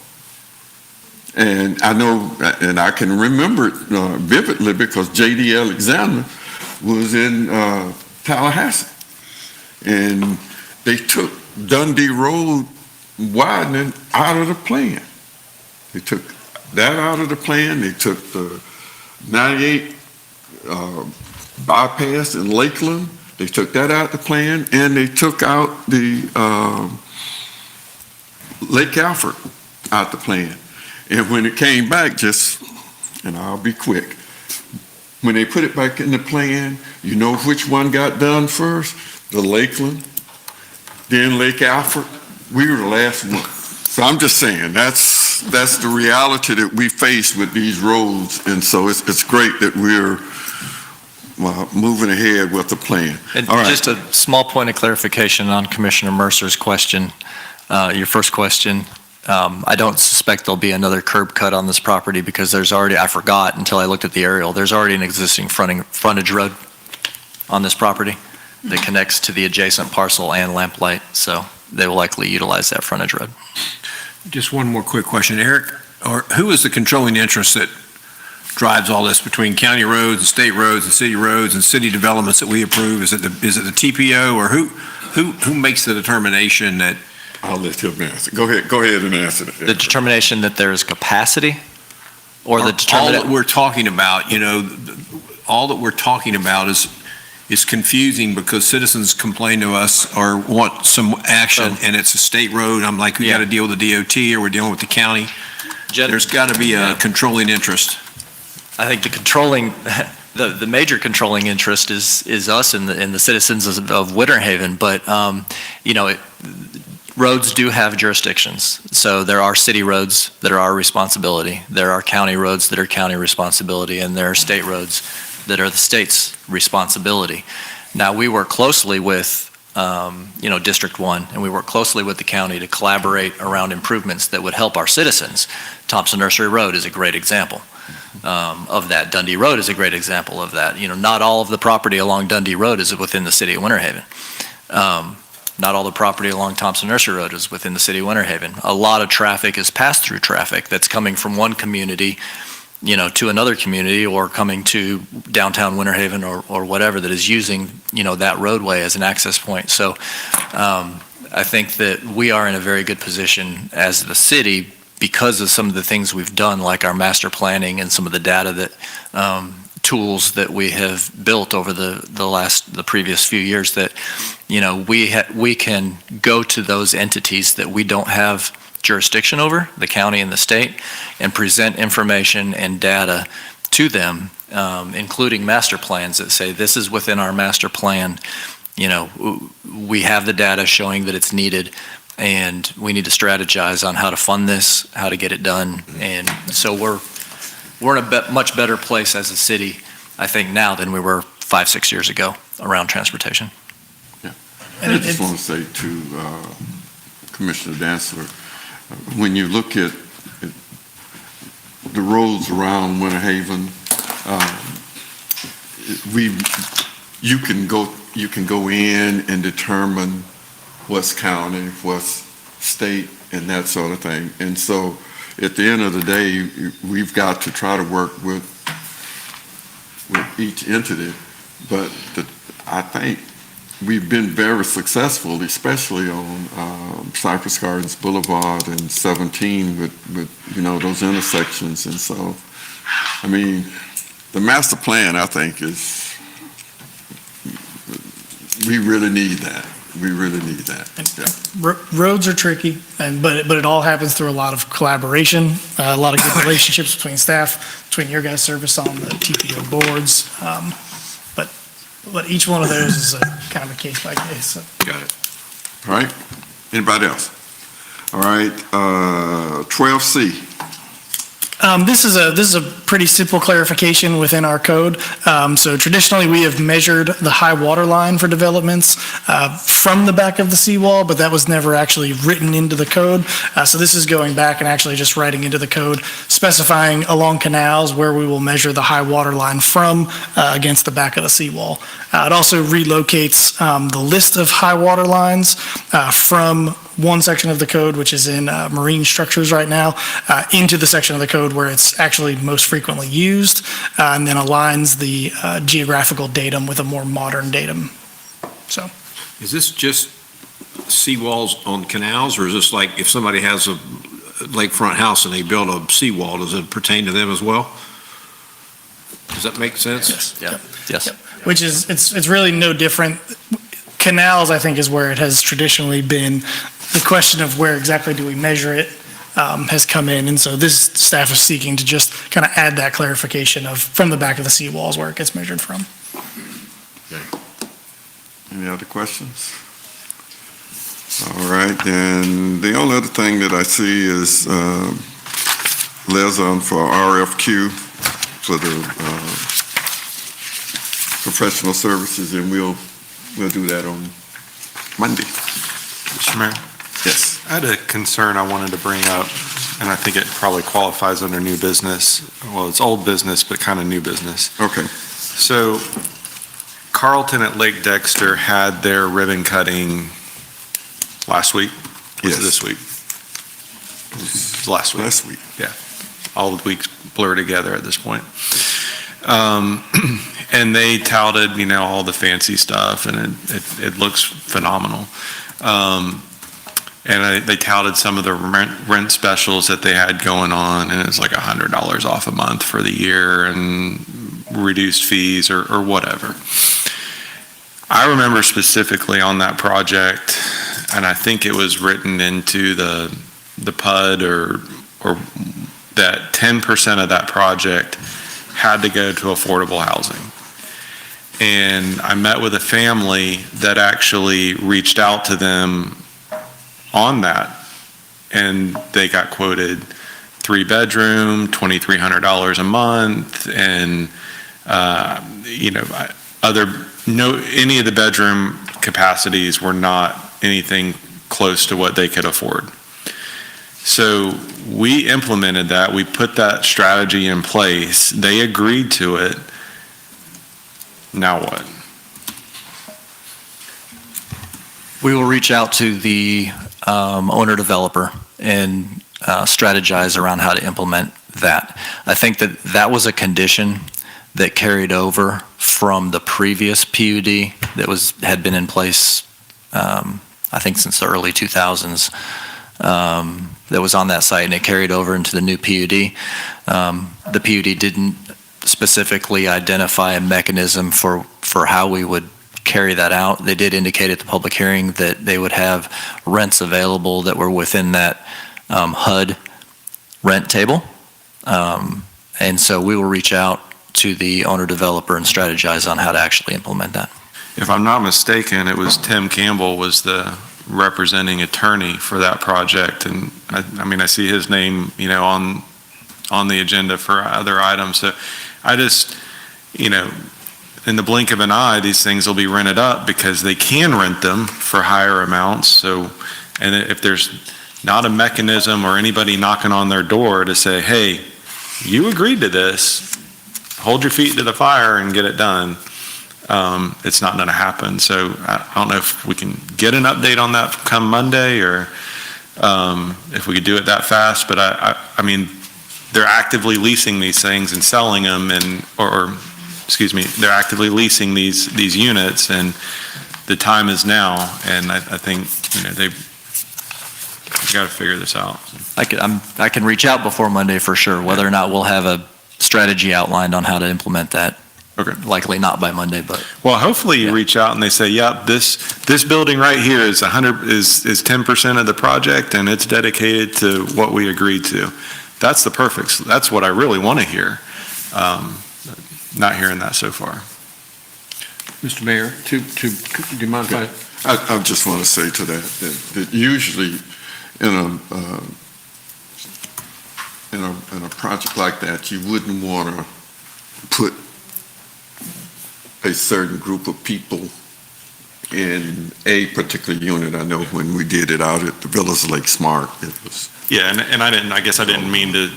And I know, and I can remember it vividly because J.D. Alexander was in Tallahassee. And they took Dundee Road widening out of the plan. They took that out of the plan. They took the 98 bypass in Lakeland. They took that out of the plan, and they took out the Lake Alfred out the plan. And when it came back, and I'll be quick, when they put it back in the plan, you know which one got done first? The Lakeland, then Lake Alfred. We were the last one. So I'm just saying, that's the reality that we face with these roads. And so it's great that we're moving ahead with the plan. And All right. just a small point of clarification on Commissioner Mercer's question, your first question. I don't suspect there'll be another curb cut on this property because there's already, I forgot until I looked at the aerial, there's already an existing frontage road on this property that connects to the adjacent parcel and Lamplight, so they will likely utilize that frontage road. Just one more quick question, Eric, or who is the controlling interest that drives all this between county roads and state roads and city developments that we approve? Is it the TPO, or who makes the determination that? I'll let him answer. Go ahead and answer that. The determination that there is capacity, or the All determination? that we're talking about, all that we're talking about is confusing because citizens complain to us or want some action, and it's a state road. I'm like, we got to deal with the DOT, or we're dealing with the county. There's got to be a controlling interest. I think the controlling, the major controlling interest is us and the citizens of Winter Haven, but, roads do have jurisdictions. So there are city roads that are our responsibility. There are county roads that are county responsibility, and there are state roads that are the state's responsibility. Now, we work closely with, District 1, and we work closely with the county to collaborate around improvements that would help our citizens. Thompson Nursery Road is a great example of that. Dundee Road is a great example of that. Not all of the property along Dundee Road is within the city of Winter Haven. Not all the property along Thompson Nursery Road is within the city of Winter Haven. A lot of traffic is pass-through traffic that's coming from one community, to another community, or coming to downtown Winter Haven or whatever, that is using, that roadway as an access point. So I think that we are in a very good position as the city because of some of the things we've done, like our master planning and some of the data that tools that we have built over the previous few years, that we can go to those entities that we don't have jurisdiction over, the county and the state, and present information and data to them, including master plans that say, this is within our master plan. We have the data showing that it's needed, and we need to strategize on how to fund this, how to get it done. And so we're in a much better place as a city, I think, now than we were 5-6 years ago around transportation. I just want to say to Commissioner Dantzler, when you look at the roads around Winter Haven, you can go in and determine what's county, what's state, and that sort of thing. And so at the end of the day, we've got to try to work with each entity, but I think we've been very successful, especially on Cypress Gardens Boulevard and 17 with those intersections. And so, the master plan, I think, we really need that. We really need that. Yeah. Roads are tricky, but it all happens through a lot of collaboration, a lot of good relationships between staff, between your guys' service on the TPO boards. But each one of those is kind of a case by case. So. Got it. All right. Anybody else? All right. 12C. This is a pretty simple clarification within our code. So traditionally, we have measured the high water line for developments from the back of the seawall, but that was never actually written into the code. So this is going back and actually just writing into the code, specifying along canals where we will measure the high water line from against the back of the seawall. It also relocates the list of high water lines from one section of the code, which is in marine structures right now, into the section of the code where it's actually most frequently used, and then aligns the geographical datum with a more modern datum. So, Is this just seawalls on canals, or is this like if somebody has a lakefront house and they build a seawall, does it pertain to them as well? Does that make sense? yes. Yeah. Yes. Yep. Which is, it's really no different. Canals, I think, is where it has traditionally been. The question of where exactly do we measure it has come in, and so this staff is seeking to just kind of add that clarification of from the back of the seawalls where it gets measured from. Any other questions? All right, then the only other thing that I see is liaison for RFQ for the professional services, and we'll do that on Monday. Mr. Mayor, Yes. I had a concern I wanted to bring up, and I think it probably qualifies under new business. Well, it's old business, but kind of new business. Okay. So Carlton at Lake Dexter had their ribbon cutting last week? Was it Yes. this week? It was last week. Last week. All the weeks blur together at this point. And they touted, all the fancy stuff, and it looks phenomenal. And they touted some of the rent specials that they had going on, and it's like $100 off a month for the year and reduced fees or whatever. I remember specifically on that project, and I think it was written into the PUD or that 10% of that project had to go to affordable housing. And I met with a family that actually reached out to them on that, and they got quoted 3-bedroom, $2,300 a month, and, any of the bedroom capacities were not anything close to what they could afford. So we implemented that, we put that strategy in place, they agreed to it. Now what? We will reach out to the owner-developer and strategize around how to implement that. I think that was a condition that carried over from the previous PUD that had been in place, I think since the early 2000s, that was on that site, and it carried over into the new PUD. The PUD didn't specifically identify a mechanism for how we would carry that out. They did indicate at the public hearing that they would have rents available that were within that HUD rent table. And so we will reach out to the owner-developer and strategize on how to actually implement that. If I'm not mistaken, it was Tim Campbell was the representing attorney for that project, and I see his name, on the agenda for other items. So I just, in the blink of an eye, these things will be rented up because they can rent them for higher amounts. So, and if there's not a mechanism or anybody knocking on their door to say, hey, you agreed to this, hold your feet to the fire and get it done, it's not going to happen. So I don't know if we can get an update on that come Monday, or if we could do it that fast. But I mean, they're actively leasing these things and selling them, they're actively leasing these units, and the time is now. And I think they've got to figure this out. I can reach out before Monday for sure. Whether or not we'll have a strategy outlined on how to implement that. Okay. Likely not by Monday, but. Well, hopefully you reach out and they say, yeah, this building right here is 10% of the project, and it's dedicated to what we agreed to. That's that's what I really want to hear. Not hearing that so far. Mr. Mayor, do you mind if I just want to say to that usually in a project like that, you wouldn't want to put a certain group of people in a particular unit. I know when we did it out at the Villas Lake Smart, it was. Yeah, and I guess I didn't mean to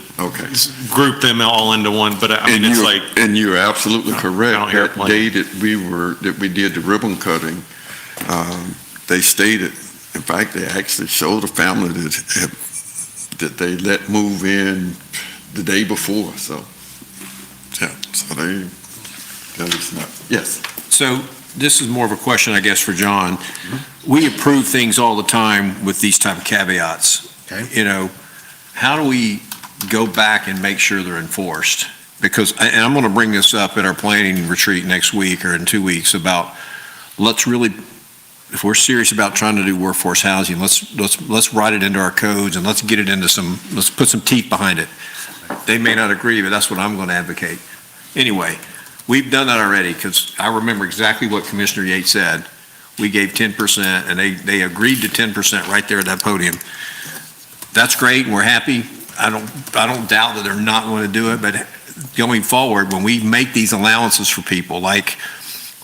group them all into one, but it's like. And you're absolutely correct. I don't hear That day that we did the ribbon cutting, they stated, in fact, they actually showed a family that they let move in the day before. So, yeah, yes. So this is more of a question, I guess, for John. We approve things all the time with these type of caveats. Okay. How do we go back and make sure they're enforced? Because, and I'm going to bring this up at our planning retreat next week or in 2 weeks, about if we're serious about trying to do workforce housing, let's write it into our codes, and let's get it into let's put some teeth behind it. They may not agree, but that's what I'm going to advocate. Anyway, we've done that already, because I remember exactly what Commissioner Yates said. We gave 10%, and they agreed to 10% right there at that podium. That's great, and we're happy. I don't doubt that they're not going to do it, but going forward, when we make these allowances for people, like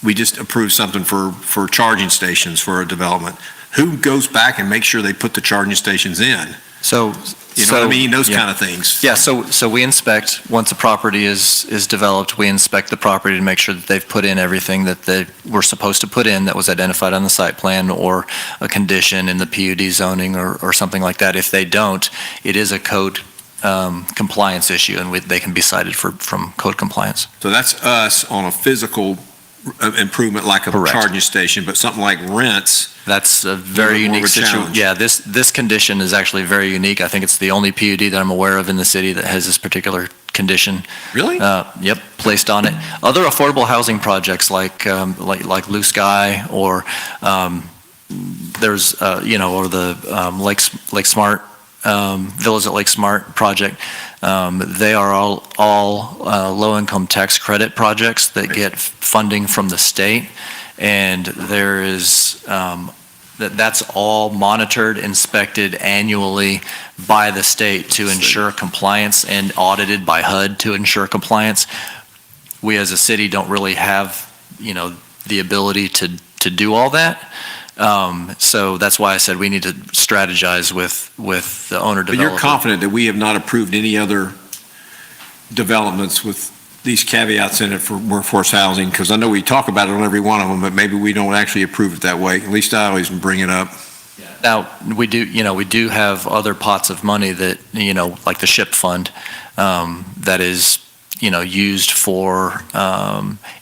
we just approved something for charging stations for a development, who goes back and makes sure they put the charging stations in? So. You know what I mean? Those kind of things. Yeah, so we inspect, once a property is developed, we inspect the property to make sure that they've put in everything that they were supposed to put in that was identified on the site plan, or a condition in the PUD zoning or something like that. If they don't, it is a code compliance issue, and they can be cited from code compliance. So that's us on a physical improvement like a Correct. charging station, but something like rents. That's a very More of unique a situation. challenge. Yeah, this condition is actually very unique. I think it's the only PUD that I'm aware of in the city that has this particular condition. Really? Yep, placed on it. Other affordable housing projects like Blue Sky, or there's or the Lake Smart Villas at Lake Smart project, they are all low-income tax credit projects that get funding from the state. And there is, that's all monitored, inspected annually by the state to ensure compliance and audited by HUD to ensure compliance. We as a city don't really have, the ability to do all that. So that's why I said we need to strategize with the owner But developer. you're confident that we have not approved any other developments with these caveats in it for workforce housing? Because I know we talk about it on every one of them, but maybe we don't actually approve it that way. At least I always bring it up. Now, we do have other pots of money that, like the SHIP fund, that is, used for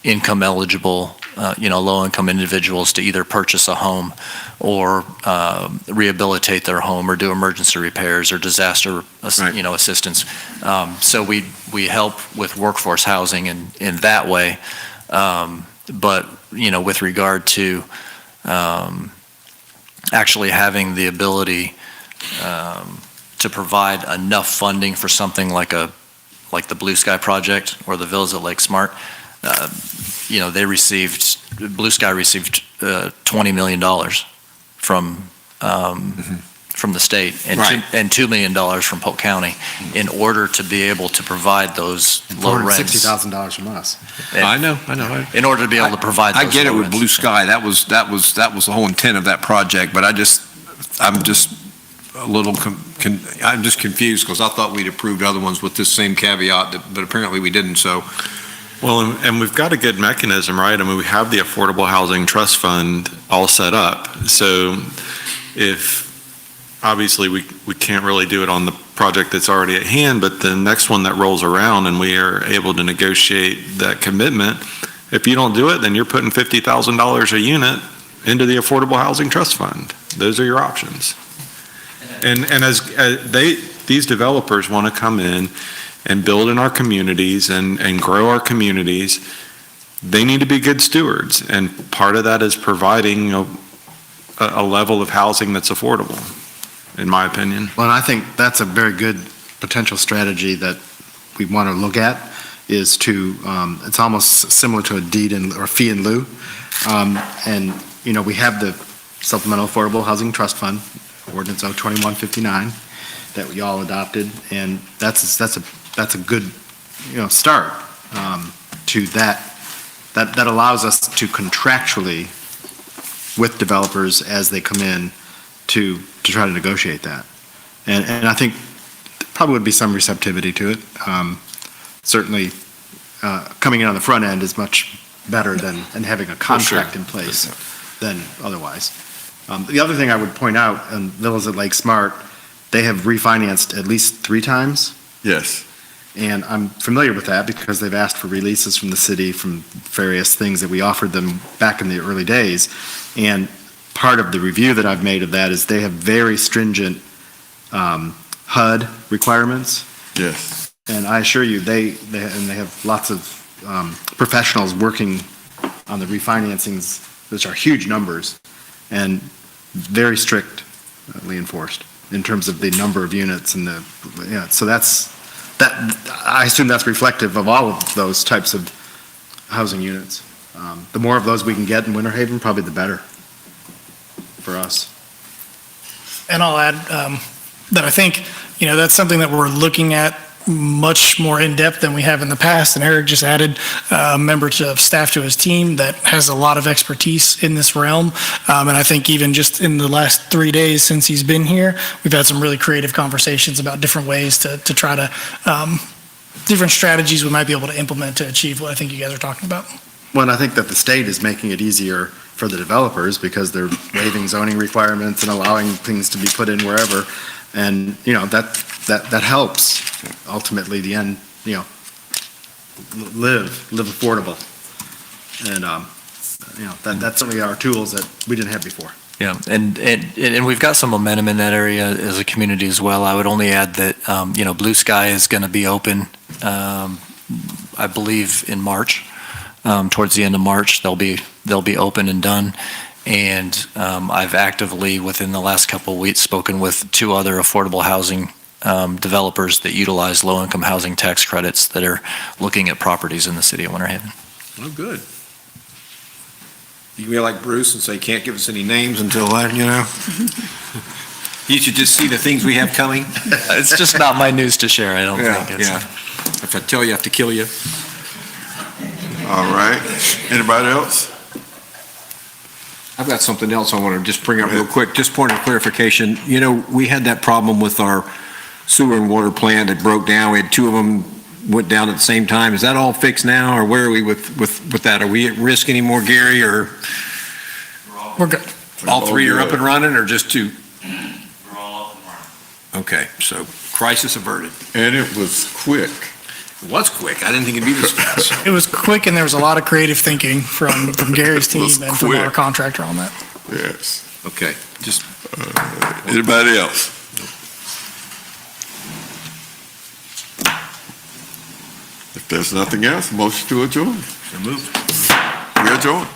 income eligible, low-income individuals to either purchase a home or rehabilitate their home or do emergency repairs or disaster, assistance. So we help with workforce housing in that way. But, with regard to actually having the ability to provide enough funding for something like the Blue Sky project or the Villas at Lake Smart, Blue Sky received $20 million from the state and Right. and $2 million from Polk County in order to be able to provide those low rents. $460,000 from us. I know. In order to be able to provide those I get it low with rents. Blue Sky. That was the whole intent of that project, but I'm just a little, I'm just confused because I thought we'd approved other ones with this same caveat, but apparently we didn't, so. Well, and we've got a good mechanism, right? I mean, we have the Affordable Housing Trust Fund all set up. So obviously we can't really do it on the project that's already at hand, but the next one that rolls around and we are able to negotiate that commitment, if you don't do it, then you're putting $50,000 a unit into the Affordable Housing Trust Fund. Those are your options. And as these developers want to come in and build in our communities and grow our communities, they need to be good stewards. And part of that is providing a level of housing that's affordable, in my opinion. Well, and I think that's a very good potential strategy that we want to look at, is to, it's almost similar to a deed or fee in lieu. And, we have the Supplemental Affordable Housing Trust Fund, Ordinance 02159, that we all adopted, and that's a good, start to that. That allows us to contractually, with developers as they come in, to try to negotiate that. And I think probably would be some receptivity to it. Certainly, coming in on the front end is much better than having a contract in place than otherwise. The other thing I would point out, in Villas at Lake Smart, they have refinanced at least 3 times. Yes. And I'm familiar with that because they've asked for releases from the city from various things that we offered them back in the early days. And part of the review that I've made of that is they have very stringent HUD requirements. Yes. And I assure you, they have lots of professionals working on the refinancings, which are huge numbers, and very strictly enforced in terms of the number of units and so that I assume that's reflective of all of those types of housing units. The more of those we can get in Winter Haven, probably the better for us. And I'll add that I think, that's something that we're looking at much more in-depth than we have in the past. And Eric just added a member of staff to his team that has a lot of expertise in this realm. And I think even just in the last 3 days since he's been here, we've had some really creative conversations about different ways to try to, different strategies we might be able to implement to achieve what I think you guys are talking about. Well, and I think that the state is making it easier for the developers because they're waiving zoning requirements and allowing things to be put in wherever. And, that helps ultimately the end, live affordable. And, that's certainly our tools that we didn't have before. Yeah, and we've got some momentum in that area as a community as well. I would only add that, Blue Sky is going to be open, I believe, in March. Towards the end of March, they'll be open and done. And I've actively, within the last couple of weeks, spoken with 2 other affordable housing developers that utilize low-income housing tax credits that are looking at properties in the city of Winter Haven. Oh, good. You can be like Bruce and say, can't give us any names until, you know? You should just see the things we have coming. It's just not my news to share, I don't think. Yeah. If I tell you, I have to kill you. All right. Anybody else? I've got something else I want to just bring up real quick, just point of clarification. You know, we had that problem with our sewer and water plant that broke down. We had 2 of them went down at the same time. Is that all fixed now, or where are we with that? Are we at risk anymore, Gary, or We're good. all 3 are up and running, or just 2? We're all up and running. Okay, so crisis averted. And it was quick. It was quick. I didn't think it'd be this fast. It was quick, and there was a lot of creative thinking from Gary's team was and from quick. our contractor on that. Yes. Okay, just Anybody else? If there's nothing else, motion to adjourn. so move. We adjourn.